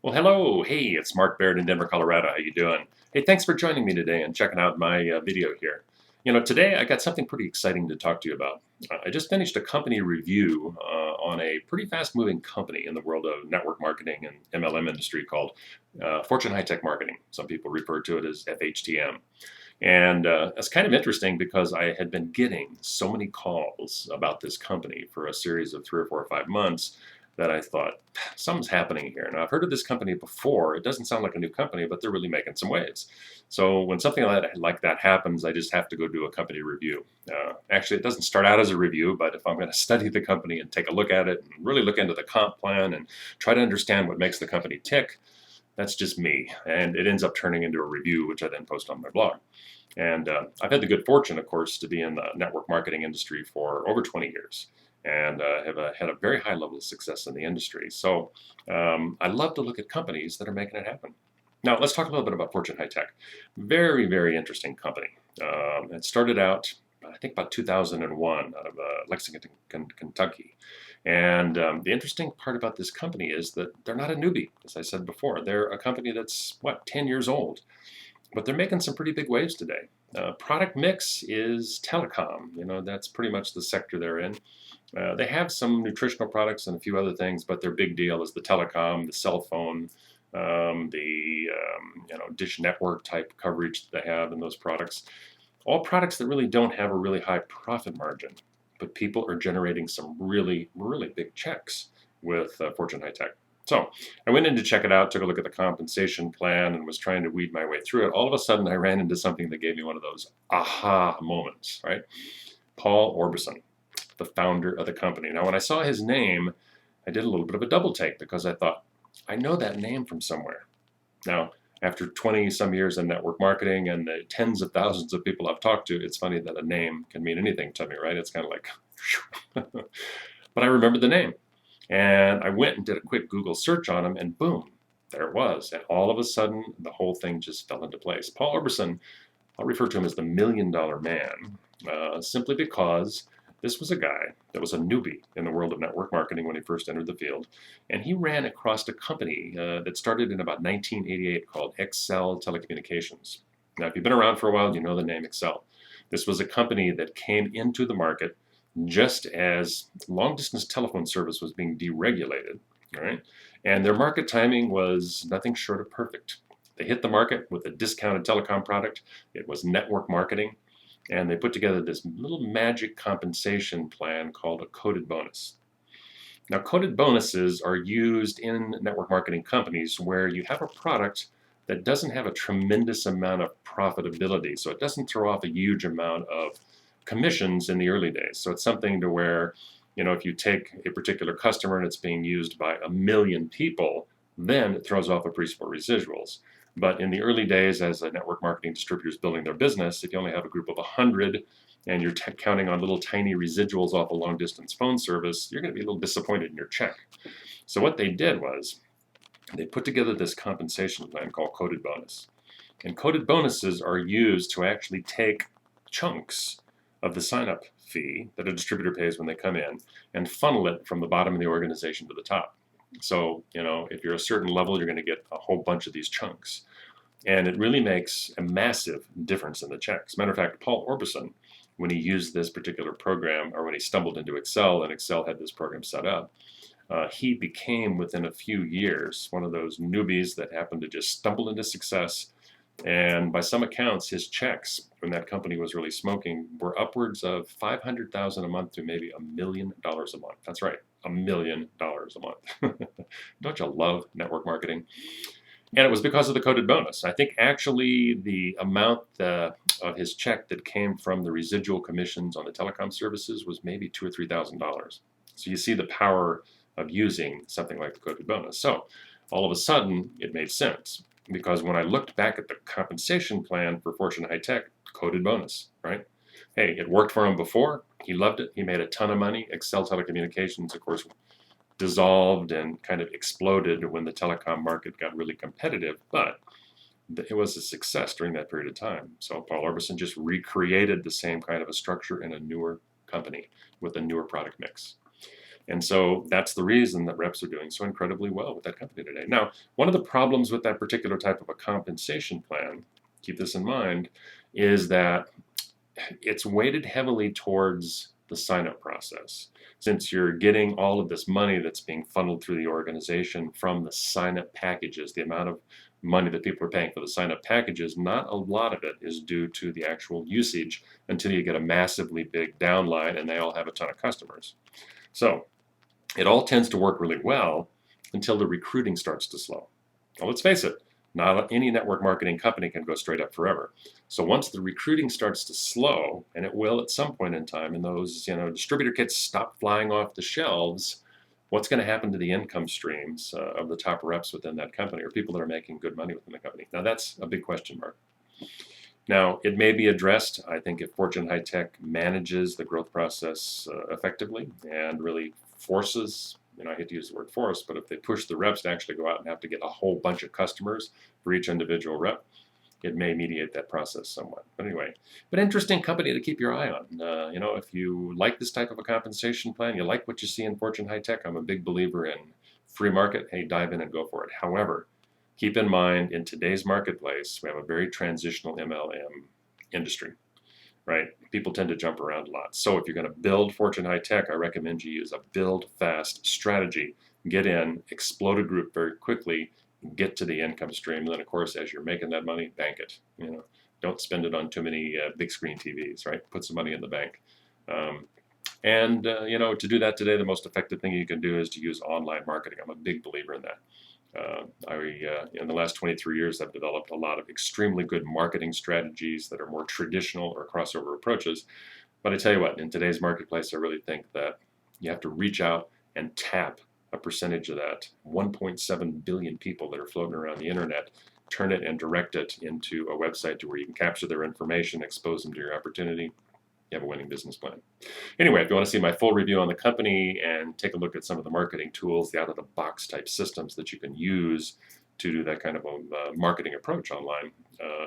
Well, hello. Hey, it's Mark Baird in Denver, Colorado. How you doing? Hey, thanks for joining me today and checking out my video here. Today I got something pretty exciting to talk to you about. I just finished a company review on a pretty fast-moving company in the world of network marketing and MLM industry called Fortune High Tech Marketing. Some people refer to it as FHTM. And it's kind of interesting because I had been getting so many calls about this company for a series of 3 or 4 or 5 months that I thought, something's happening here. Now, I've heard of this company before. It doesn't sound like a new company, but they're really making some waves. So when something like that happens, I just have to go do a company review. Actually, it doesn't start out as a review, but if I'm going to study the company and take a look at it and really look into the comp plan and try to understand what makes the company tick, that's just me. And it ends up turning into a review, which I then post on my blog. And I've had the good fortune, of course, to be in the network marketing industry for over 20 years and have had a very high level of success in the industry. So I love to look at companies that are making it happen. Now, let's talk a little bit about Fortune High Tech. Very, very interesting company. It started out, I think, about 2001 out of Lexington, Kentucky. And the interesting part about this company is that they're not a newbie, as I said before. They're a company that's, 10 years old. But they're making some pretty big waves today. Product mix is telecom. That's pretty much the sector they're in. They have some nutritional products and a few other things, but their big deal is the telecom, the cell phone, the dish network type coverage that they have in those products. All products that really don't have a really high profit margin, but people are generating some really, really big checks with Fortune High Tech. So I went in to check it out, took a look at the compensation plan, and was trying to weed my way through it. All of a sudden, I ran into something that gave me one of those aha moments, right? Paul Orbison, the founder of the company. Now, when I saw his name, I did a little bit of a double take because I thought, I know that name from somewhere. Now, after 20 some years in network marketing and the tens of thousands of people I've talked to, it's funny that a name can mean anything to me, right? It's kind of like, but I remembered the name. And I went and did a quick Google search on him, and boom, there it was. And all of a sudden, the whole thing just fell into place. Paul Orbison, I'll refer to him as the $1 million man, simply because this was a guy that was a newbie in the world of network marketing when he first entered the field. And he ran across a company that started in about 1988 called Excel Telecommunications. Now, if you've been around for a while, you know the name Excel. This was a company that came into the market just as long distance telephone service was being deregulated, right? And their market timing was nothing short of perfect. They hit the market with a discounted telecom product. It was network marketing. And they put together this little magic compensation plan called a coded bonus. Now, coded bonuses are used in network marketing companies where you have a product that doesn't have a tremendous amount of profitability. So it doesn't throw off a huge amount of commissions in the early days. So it's something to where, if you take a particular customer and it's being used by 1 million people, then it throws off appreciable residuals. But in the early days, as a network marketing distributor is building their business, if you only have a group of 100 and you're counting on little tiny residuals off a long distance phone service, you're going to be a little disappointed in your check. So what they did was they put together this compensation plan called coded bonus. And coded bonuses are used to actually take chunks of the sign-up fee that a distributor pays when they come in and funnel it from the bottom of the organization to the top. So, if you're a certain level, you're going to get a whole bunch of these chunks. And it really makes a massive difference in the checks. Matter of fact, Paul Orbison, when he used this particular program, or when he stumbled into Excel and Excel had this program set up, he became, within a few years, one of those newbies that happened to just stumble into success. And by some accounts, his checks when that company was really smoking were upwards of $500,000 a month to maybe $1 million a month. That's right, $1 million a month. Don't you love network marketing? And it was because of the coded bonus. I think actually the amount of his check that came from the residual commissions on the telecom services was maybe $2,000 or $3,000. So you see the power of using something like the coded bonus. So all of a sudden, it made sense. Because when I looked back at the compensation plan for Fortune High Tech, coded bonus, right? Hey, it worked for him before. He loved it. He made a ton of money. Excel Telecommunications, of course, dissolved and kind of exploded when the telecom market got really competitive, but it was a success during that period of time. So Paul Orbison just recreated the same kind of a structure in a newer company with a newer product mix. And so that's the reason that reps are doing so incredibly well with that company today. Now, one of the problems with that particular type of a compensation plan, keep this in mind, is that it's weighted heavily towards the sign-up process. Since you're getting all of this money that's being funneled through the organization from the sign-up packages, the amount of money that people are paying for the sign-up packages, not a lot of it is due to the actual usage until you get a massively big downline and they all have a ton of customers. So it all tends to work really well until the recruiting starts to slow. Now, let's face it, not any network marketing company can go straight up forever. So once the recruiting starts to slow, and it will at some point in time, and those distributor kits stop flying off the shelves, what's going to happen to the income streams of the top reps within that company, or people that are making good money within the company? Now that's a big question mark. Now, it may be addressed, I think, if Fortune High Tech manages the growth process effectively and really forces, I hate to use the word force, but if they push the reps to actually go out and have to get a whole bunch of customers for each individual rep, it may mediate that process somewhat. But anyway, interesting company to keep your eye on. If you like this type of a compensation plan, you like what you see in Fortune High Tech, I'm a big believer in free market. Hey, dive in and go for it. However, keep in mind, in today's marketplace, we have a very transitional MLM industry, right? People tend to jump around a lot. So if you're going to build Fortune High Tech, I recommend you use a build fast strategy. Get in, explode a group very quickly, get to the income stream. And then, of course, as you're making that money, bank it. Don't spend it on too many big screen TVs, right? Put some money in the bank. To do that today, the most effective thing you can do is to use online marketing. I'm a big believer in that. In the last 23 years, I've developed a lot of extremely good marketing strategies that are more traditional or crossover approaches. But I tell you what, in today's marketplace, I really think that you have to reach out and tap a percentage of that 1.7 billion people that are floating around the internet, turn it and direct it into a website to where you can capture their information, expose them to your opportunity. You have a winning business plan. Anyway, if you want to see my full review on the company and take a look at some of the marketing tools, the out-of-the-box type systems that you can use to do that kind of a marketing approach online,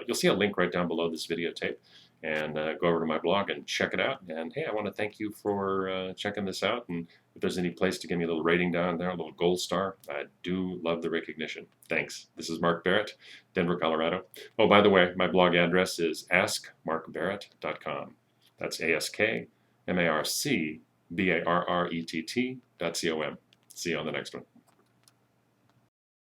you'll see a link right down below this videotape. And go over to my blog and check it out. And hey, I want to thank you for checking this out. And if there's any place to give me a little rating down there, a little gold star, I do love the recognition. Thanks. This is Mark Barrett, Denver, Colorado. Oh, by the way, my blog address is askmarkbarrett.com. That's AskMarcbarrett.com. See you on the next one.